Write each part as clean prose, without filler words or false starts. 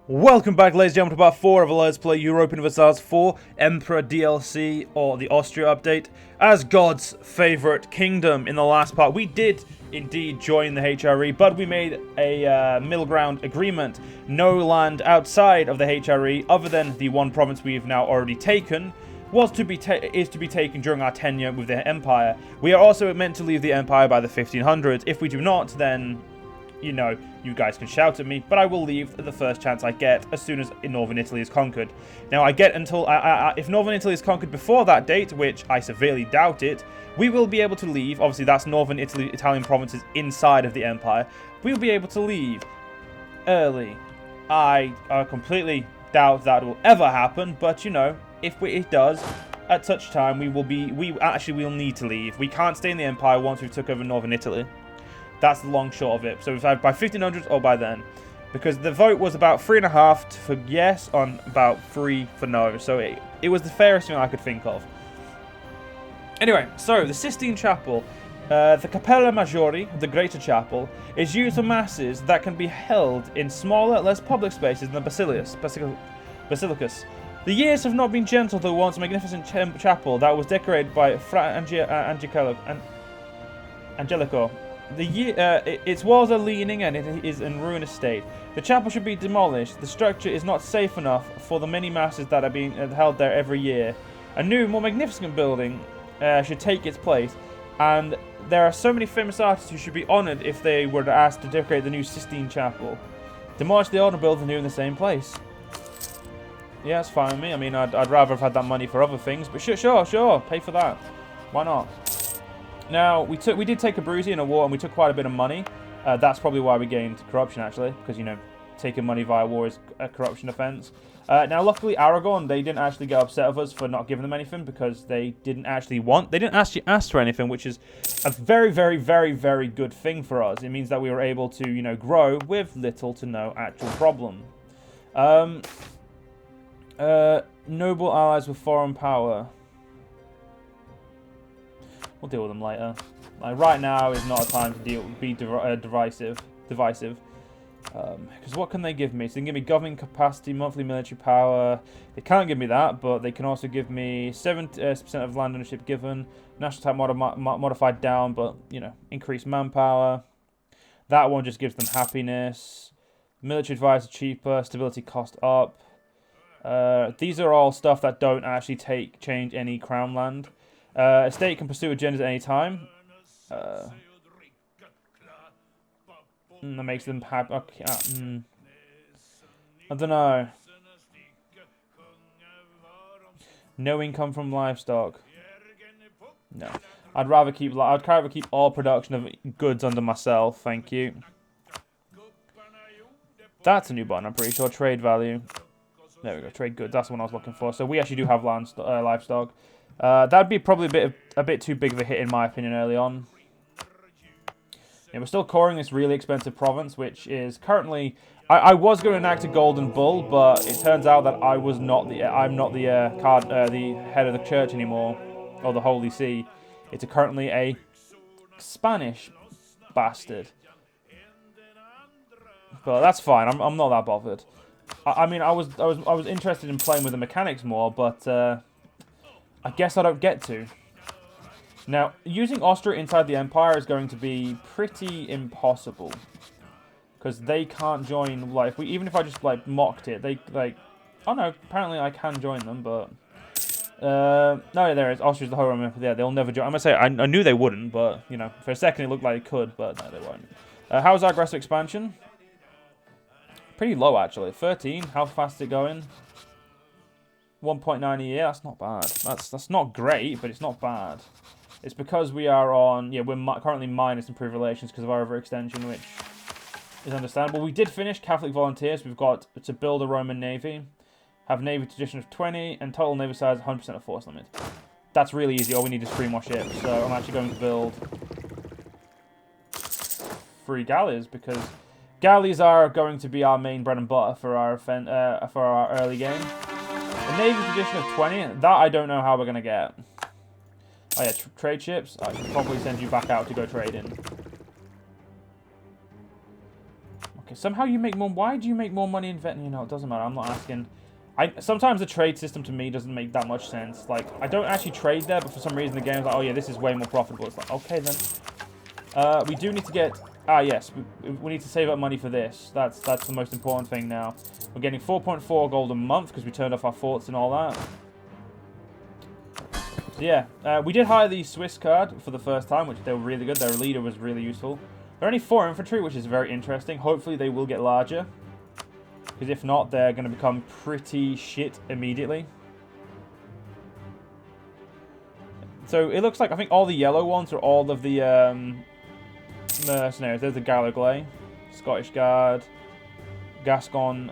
Welcome back, ladies and gentlemen, to part 4 of a Let's Play Europa Universalis 4 Emperor DLC, or the Austria update, as God's favourite kingdom. In the last part, we did indeed join the HRE, but we made a middle ground agreement. No land outside of the HRE, other than the one province we've now already taken, is to be taken during our tenure with the Empire. We are also meant to leave the Empire by the 1500s. If we do not, then, you know, you guys can shout at me, but I will leave at the first chance I get as soon as Northern Italy is conquered. Now, I get until if Northern Italy is conquered before that date, which I severely doubt it, we will be able to leave. Obviously, that's Northern Italy, Italian provinces inside of the Empire. We will be able to leave early. I completely doubt that will ever happen, but you know, if it does, at such time, we actually will need to leave. We can't stay in the Empire once we've took over Northern Italy. That's the long short of it. So we've had by 1500s or by then. Because the vote was about 3.5 for yes on about 3 for no. So it was the fairest thing I could think of. Anyway, so the Sistine Chapel, the Cappella Maggiore, the Greater Chapel, is used for masses that can be held in smaller, less public spaces than the Basilicus. The years have not been gentle to the once magnificent chapel that was decorated by Fra Angelico. Its walls are leaning and it is in ruinous state. The chapel should be demolished. The structure is not safe enough for the many masses that are being held there every year. A new, more magnificent building should take its place, and there are so many famous artists who should be honoured if they were asked to decorate the new Sistine Chapel. Demolish the old and build the new in the same place. Yeah, it's fine with me. I mean, I'd rather have had that money for other things, but sure, pay for that. Why not? Now, we did take Abruzzi in a war, and we took quite a bit of money. That's probably why we gained corruption, actually, because, you know, taking money via war is a corruption offence. Now, luckily, Aragon, they didn't actually get upset with us for not giving them anything, because they didn't actually ask for anything, which is a very, very, very, very good thing for us. It means that we were able to, you know, grow with little to no actual problem. Noble allies with foreign power. We'll deal with them later. Like, right now is not a time to be divisive. Because what can they give me? So they can give me governing capacity, monthly military power. They can't give me that, but they can also give me 70% of land ownership given. National type modified down, but, you know, increased manpower. That one just gives them happiness. Military advisor cheaper, stability cost up. These are all stuff that don't actually change any crown land. A state can pursue agendas at any time. That makes them happy. Okay, I don't know. No income from livestock. No, I'd rather keep all production of goods under myself. Thank you. That's a new button. I'm pretty sure. Trade value. There we go. Trade goods. That's the one I was looking for. So we actually do have livestock. That'd be probably a bit too big of a hit in my opinion early on. Yeah, we're still coring this really expensive province, which is currently. I was going to enact a golden bull, but it turns out that I'm not the head of the church anymore, or the Holy See. It's currently a Spanish bastard. But that's fine. I'm not that bothered. I mean, I was interested in playing with the mechanics more, but I guess I don't get to. Now, using Austria inside the Empire is going to be pretty impossible. Because they can't join, like, even if I just, like, mocked it, they, like... Oh, no, apparently I can join them, but... no, there it is. Austria's the whole Roman Empire. Yeah, they'll never join. I'm going to say, I knew they wouldn't, but, you know, for a second it looked like they could, but no, they won't. How's our aggressive expansion? Pretty low, actually. 13. How fast is it going? 1.9 a year, that's not bad. That's not great, but it's not bad. It's because we are on, yeah, we're currently minus improved relations because of our overextension, which is understandable. We did finish Catholic Volunteers. We've got to build a Roman Navy, have Navy tradition of 20, and total Navy size 100% of force limit. That's really easy. All we need is 3 more ships. So I'm actually going to build 3 galleys, because galleys are going to be our main bread and butter for our early game. A Navy tradition of 20, that I don't know how we're going to get. Oh yeah, trade ships. I can probably send you back out to go trade in. Okay, somehow you make more... Why do you make more money in Vietnam? You know, it doesn't matter. I'm not asking. Sometimes the trade system to me doesn't make that much sense. Like, I don't actually trade there, but for some reason the game's like, oh yeah, this is way more profitable. It's like, okay then. We do need to get... Ah, yes. We need to save up money for this. That's the most important thing now. We're getting 4.4 gold a month because we turned off our forts and all that. So yeah, we did hire the Swiss card for the first time, which they were really good. Their leader was really useful. They're only 4 infantry, which is very interesting. Hopefully they will get larger. Because if not, they're going to become pretty shit immediately. So it looks like, I think all the yellow ones are all of the mercenaries. There's the Gallogly, Scottish Guard, Gascon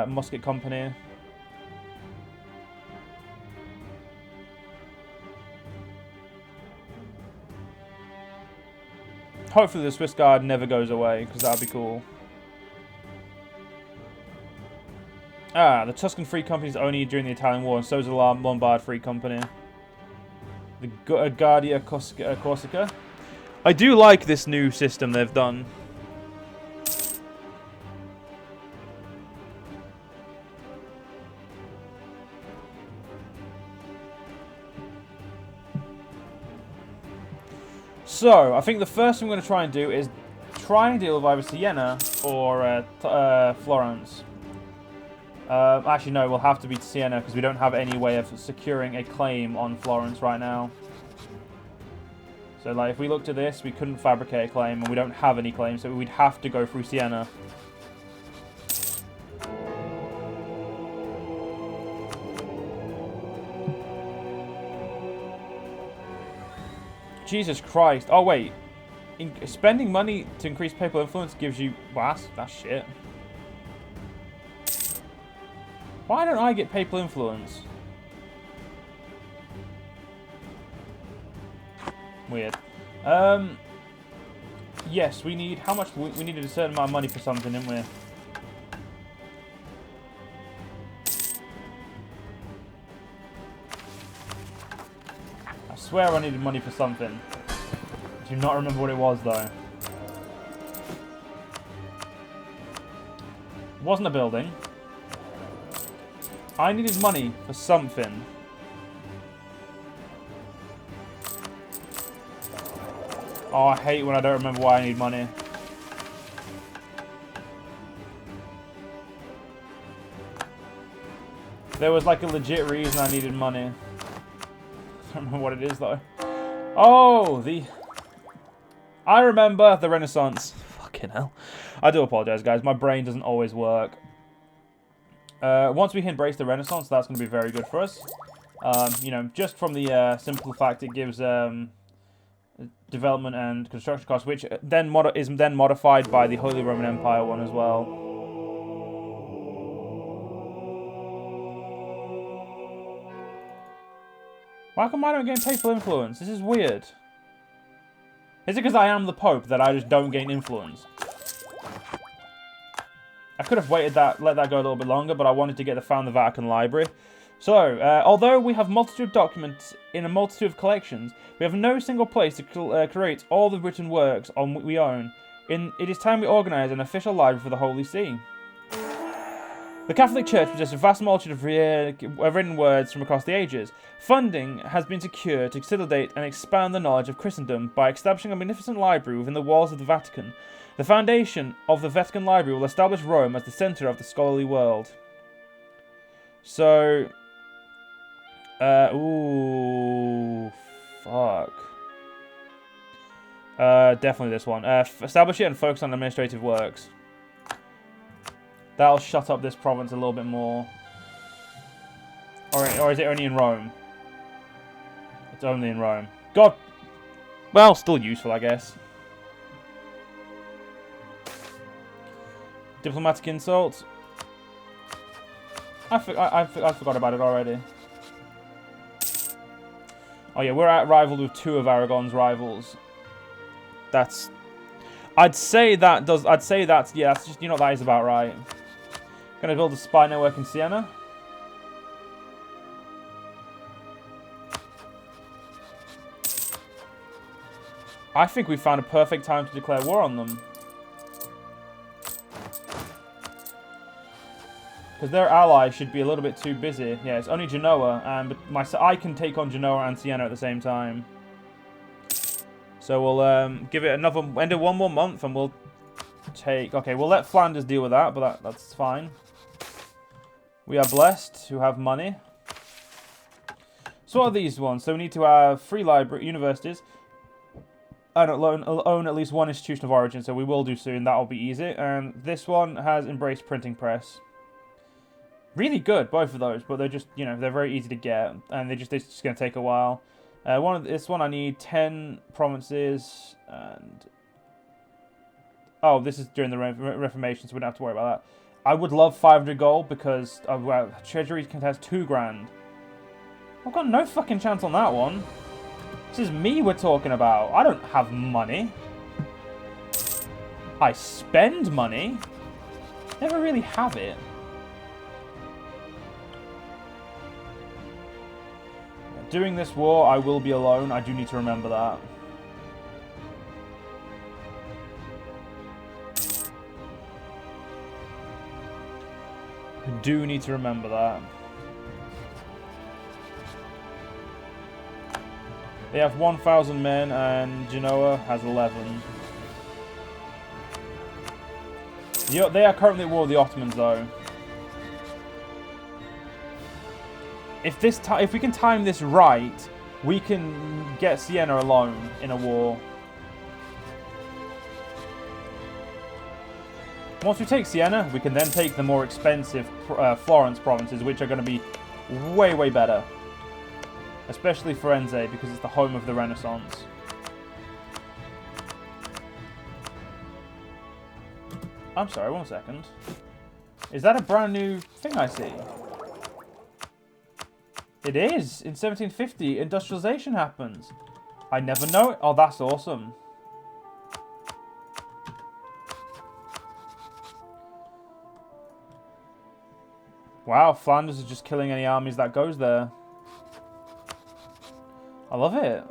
Musket Company. Hopefully the Swiss Guard never goes away, because that would be cool. Ah, the Tuscan Free Company is only during the Italian War, and so is the Lombard Free Company. The Guardia Corsica. I do like this new system they've done. So, I think the first thing I'm going to try and do is try and deal with either Siena or Florence. Actually, no, we'll have to be Siena because we don't have any way of securing a claim on Florence right now. So, like, if we looked at this, we couldn't fabricate a claim, and we don't have any claims, so we'd have to go through Siena. Jesus Christ. Oh, wait. Spending money to increase papal influence gives you... Well, that's shit. Why don't I get papal influence? Weird. Yes, we need... How much... We needed a certain amount of money for something, didn't we? I swear I needed money for something. I do not remember what it was, though. It wasn't a building. I needed money for something. Oh, I hate when I don't remember why I need money. There was like a legit reason I needed money. I don't remember what it is though. Oh, I remember the Renaissance. Fucking hell. I do apologize, guys. My brain doesn't always work. Once we embrace the Renaissance, that's going to be very good for us. You know, just from the simple fact it gives development and construction costs, which then is then modified by the Holy Roman Empire one as well. Why come I don't gain papal influence? This is weird. Is it because I am the Pope that I just don't gain influence? I could have waited let that go a little bit longer, but I wanted to found the Vatican Library. So, although we have multitude of documents in a multitude of collections, we have no single place to create all the written works on what we own. It is time we organise an official library for the Holy See. The Catholic Church possesses a vast multitude of written words from across the ages. Funding has been secured to facilitate and expand the knowledge of Christendom by establishing a magnificent library within the walls of the Vatican. The foundation of the Vatican Library will establish Rome as the centre of the scholarly world. So... ooh... Fuck. Definitely this one. Establish it and focus on administrative works. That'll shut up this province a little bit more. Or is it only in Rome? It's only in Rome. God! Well, still useful, I guess. Diplomatic insult. I forgot about it already. Oh yeah, we're rivaled with 2 of Aragon's rivals. That's... I'd say that's yeah, that's just, you know, that is about right. Gonna build a spy network in Siena. I think we found a perfect time to declare war on them. Because their ally should be a little bit too busy. Yeah, it's only Genoa, and I can take on Genoa and Siena at the same time. So we'll give it another end of 1 more month, and we'll take. Okay, we'll let Flanders deal with that, but that's fine. We are blessed to have money. So what are these ones? So we need to have 3 universities. And own at least 1 institution of origin, so we will do soon. That'll be easy. And this one has embraced printing press. Really good, both of those, but they're just, you know, they're very easy to get, and it's just going to take a while. This one I need 10 provinces, and oh, this is during the Reformation, so we don't have to worry about that. I would love 500 gold because well, Treasury has 2 grand. I've got no fucking chance on that one. This is me we're talking about. I don't have money. I spend money. Never really have it. During this war, I will be alone. I do need to remember that. I do need to remember that. They have 1,000 men, and Genoa has 11. They are currently at war with the Ottomans, though. If we can time this right, we can get Siena alone in a war. Once we take Siena, we can then take the more expensive Florence provinces, which are going to be way, way better. Especially Firenze, because it's the home of the Renaissance. I'm sorry, 1 second. Is that a brand new thing I see? It is! In 1750, industrialization happens. I never know it. Oh, that's awesome. Wow, Flanders is just killing any armies that goes there. I love it.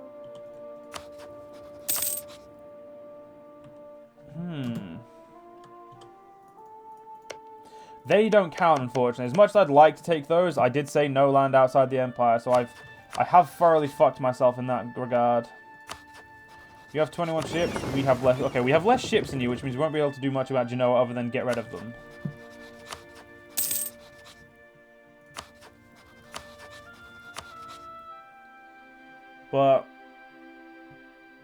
They don't count, unfortunately. As much as I'd like to take those, I did say no land outside the Empire, so I have thoroughly fucked myself in that regard. You have 21 ships. We have less. Okay, we have less ships than you, which means we won't be able to do much about Genoa other than get rid of them. But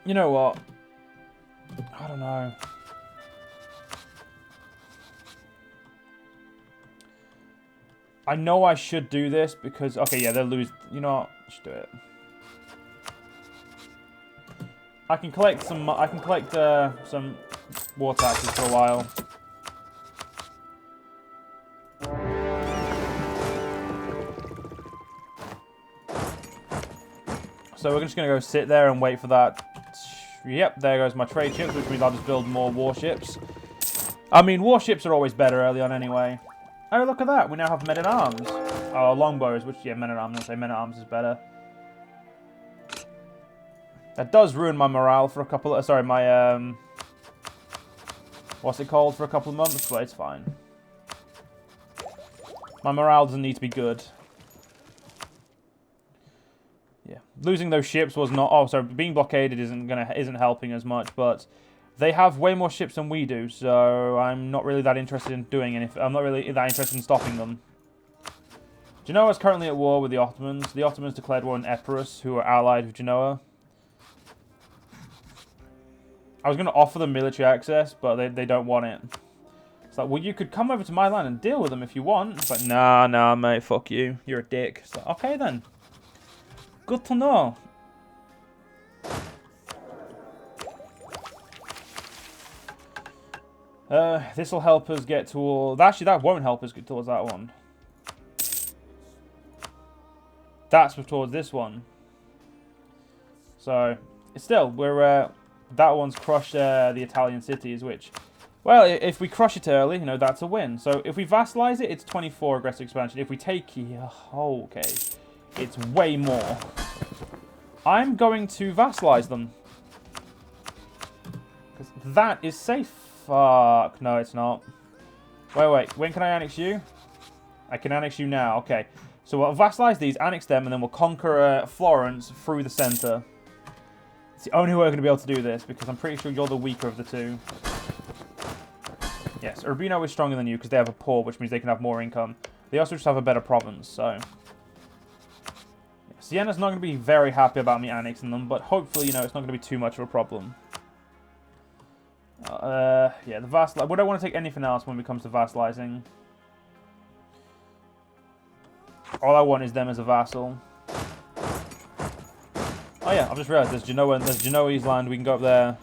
you know what? I don't know. I know I should do this because okay, yeah, they'll lose. You know what? Just do it. I can collect some. I can collect some war taxes for a while. So we're just gonna go sit there and wait for that. Yep, there goes my trade ships, which means I'll just build more warships. I mean, warships are always better early on anyway. Oh, look at that. We now have men-at-arms. Oh, longbows, which, yeah, men-at-arms. I'll say men-at-arms is better. That does ruin my morale for a couple of... Sorry, my, what's it called? For a couple of months, but it's fine. My morale doesn't need to be good. Yeah. Losing those ships was not... Oh, sorry, being blockaded isn't helping as much, but... They have way more ships than we do, so I'm not really that interested in doing anything. I'm not really that interested in stopping them. Genoa is currently at war with the Ottomans. The Ottomans declared war on Epirus, who are allied with Genoa. I was going to offer them military access, but they don't want it. It's like, well, you could come over to my land and deal with them if you want. It's like, nah, mate, fuck you. You're a dick. It's like, okay, then. Good to know. This will help us get towards... Actually, that won't help us get towards that one. That's towards this one. So, still, we're... that one's crushed the Italian cities, which... Well, if we crush it early, you know, that's a win. So, if we vassalize it, it's 24 aggressive expansion. If we take... Oh, okay. It's way more. I'm going to vassalize them. Because that is safe. Fuck. No, it's not. Wait. When can I annex you? I can annex you now. Okay. So we'll vassalize these, annex them, and then we'll conquer Florence through the center. It's the only way we're going to be able to do this, because I'm pretty sure you're the weaker of the two. Yes, Urbino is stronger than you because they have a port, which means they can have more income. They also just have a better province, so... Siena's not going to be very happy about me annexing them, but hopefully, you know, it's not going to be too much of a problem. Yeah, the vassal... We don't want to take anything else when it comes to vassalizing. All I want is them as a vassal. Oh yeah, I've just realized there's Genoese land. We can go up there.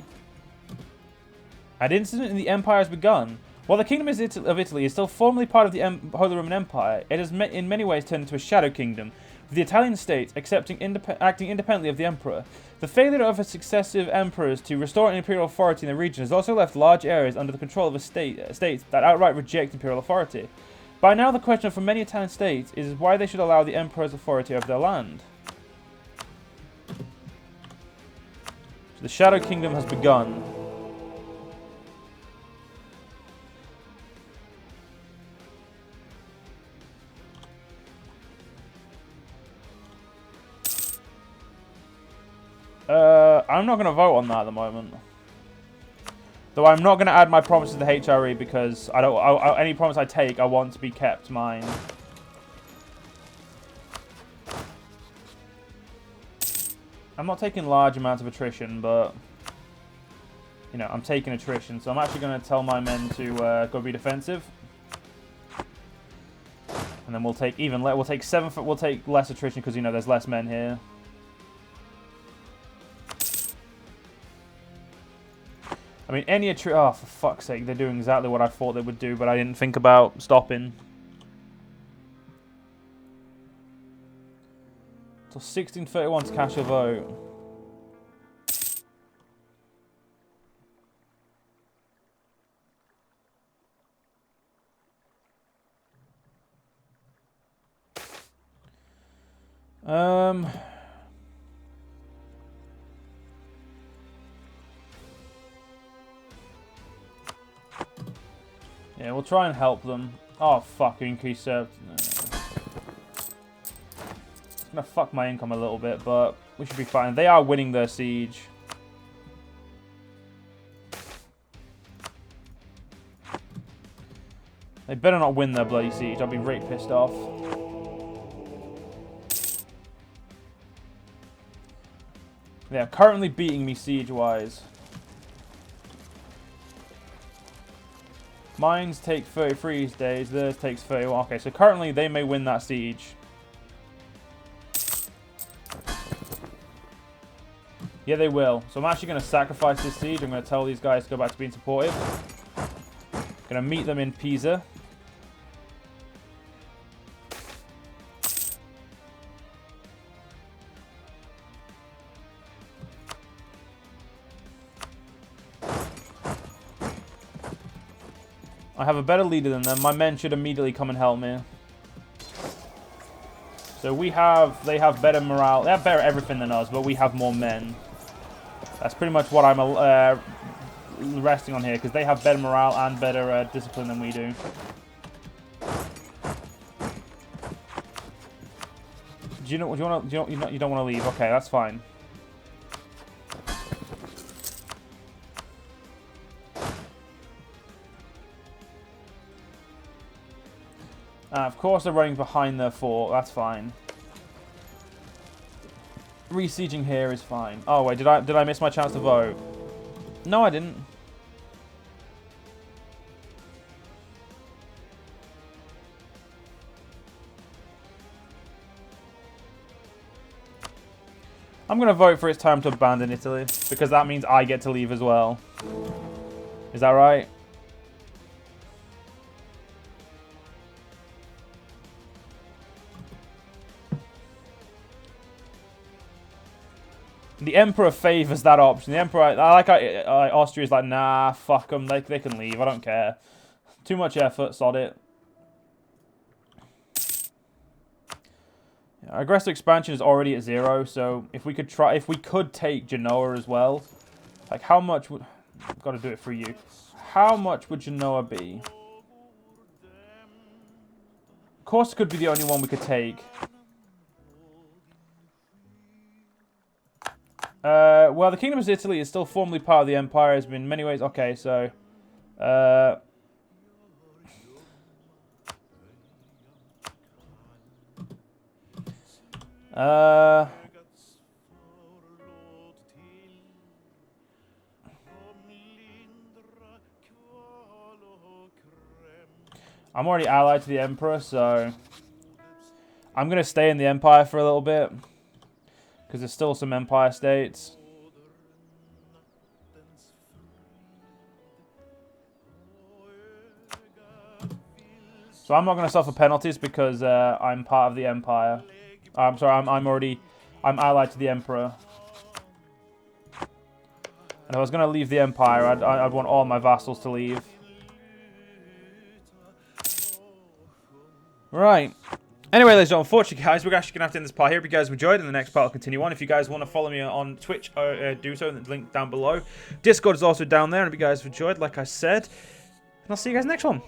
An incident in the Empire has begun. While the Kingdom of Italy is still formally part of the Holy Roman Empire, it has in many ways turned into a shadow kingdom, with the Italian state acting independently of the Emperor. The failure of successive emperors to restore imperial authority in the region has also left large areas under the control of states that outright reject imperial authority. By now, the question for many Italian states is why they should allow the Emperor's authority over their land. So the Shadow Kingdom has begun. I'm not going to vote on that at the moment. Though I'm not going to add my promise to the HRE because I don't. Any promise I take, I want to be kept mine. I'm not taking large amounts of attrition, but you know, I'm taking attrition. So I'm actually going to tell my men to go be defensive, and then we'll take we'll take we'll take less attrition because you know there's less men here. I mean, any attrition... Oh, for fuck's sake, they're doing exactly what I thought they would do, but I didn't think about stopping. Till 1631 to cast your vote. Yeah, we'll try and help them. Oh, fuck, increase served. No. It's gonna fuck my income a little bit, but we should be fine. They are winning their siege. They better not win their bloody siege. I'll be right pissed off. They are currently beating me siege-wise. Mines take 33 days, theirs takes 31. Okay, so currently they may win that siege. Yeah, they will. So I'm actually going to sacrifice this siege. I'm going to tell these guys to go back to being supportive. Going to meet them in Pisa. I have a better leader than them. My men should immediately come and help me. So they have better morale. They have better everything than us, but we have more men. That's pretty much what I'm resting on here, because they have better morale and better discipline than we do. You don't want to leave. Okay, that's fine. Of course they're running behind their fort. That's fine. Resieging here is fine. Oh wait, did I miss my chance to vote? No, I didn't. I'm going to vote for it's time to abandon Italy, because that means I get to leave as well. Is that right? The Emperor favors that option. The Emperor, Austria's like, nah, fuck them. They can leave. I don't care. Too much effort. Sod it. Yeah, aggressive expansion is already at 0. So if we could take Genoa as well, like how much would? I've got to do it for you. How much would Genoa be? Course could be the only one we could take. Well, the Kingdom of Italy is still formally part of the Empire. Has been in many ways. Okay, so... I'm already allied to the Emperor, so... I'm going to stay in the Empire for a little bit. Because there's still some Empire states. So I'm not going to suffer penalties because I'm part of the Empire. I'm sorry, I'm allied to the Emperor. And if I was going to leave the Empire, I'd want all my vassals to leave. Right. Anyway, ladies and gentlemen, unfortunately, guys, we're actually going to have to end this part here. If you guys enjoyed, in the next part I'll continue on. If you guys want to follow me on Twitch, do so. The link down below. Discord is also down there. And if you guys have enjoyed, like I said, and I'll see you guys next one.